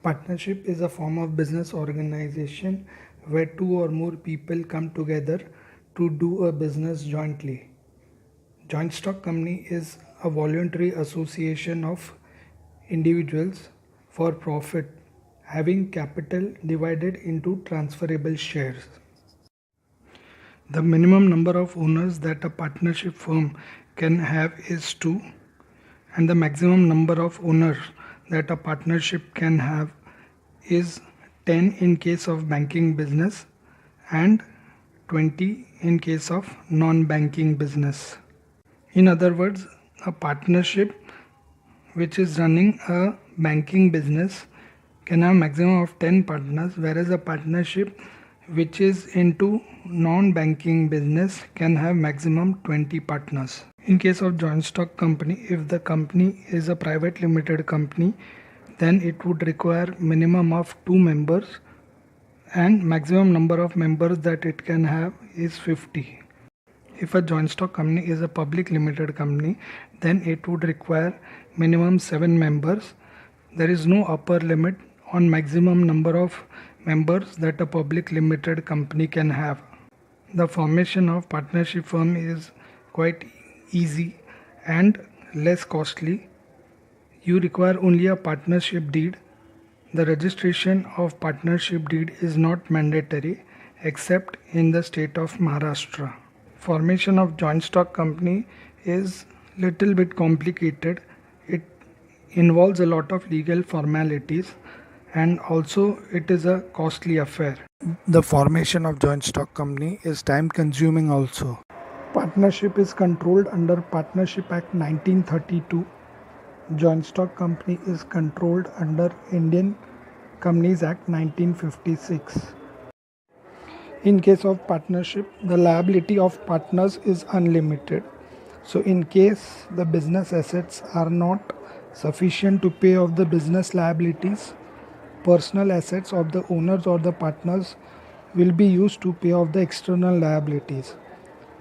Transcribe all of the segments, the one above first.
Partnership is a form of business organization where two or more people come together to do a business jointly. Joint stock company is a voluntary association of individuals for profit having capital divided into transferable shares. The minimum number of owners that a partnership firm can have is 2, and the maximum number of owners that a partnership can have is 10 in case of banking business and 20 in case of non-banking business. In other words, a partnership which is running a banking business can have maximum of 10 partners, whereas a partnership which is into non-banking business can have maximum 20 partners. In case of joint stock company, if the company is a private limited company, then it would require minimum of 2 members and maximum number of members that it can have is 50. If a joint stock company is a public limited company, then it would require minimum 7 members. There is no upper limit on maximum number of members that a public limited company can have. The formation of partnership firm is quite easy and less costly. You require only a partnership deed. The registration of partnership deed is not mandatory except in the state of Maharashtra. Formation of joint stock company is little bit complicated. It involves a lot of legal formalities and also it is a costly affair. The formation of joint stock company is time consuming also. Partnership is controlled under Partnership Act 1932. Joint stock company is controlled under Indian Companies Act 1956. In case of partnership, the liability of partners is unlimited. So in case the business assets are not sufficient to pay off the business liabilities, personal assets of the owners or the partners will be used to pay off the external liabilities.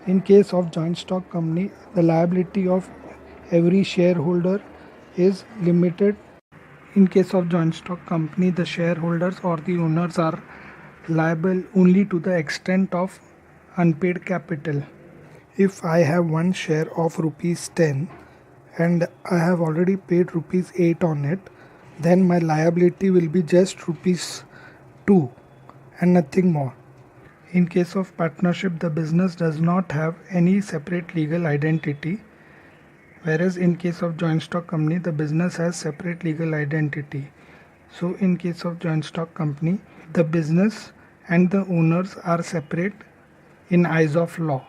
In case of joint stock company, the liability of every shareholder is limited. In case of joint stock company, the shareholders or the owners are liable only to the extent of unpaid capital. If I have one share of rupees 10 and I have already paid rupees 8 on it, then my liability will be just rupees 2 and nothing more. In case of partnership, the business does not have any separate legal identity, whereas in case of joint stock company, the business has separate legal identity. So in case of joint stock company, the business and the owners are separate in eyes of law.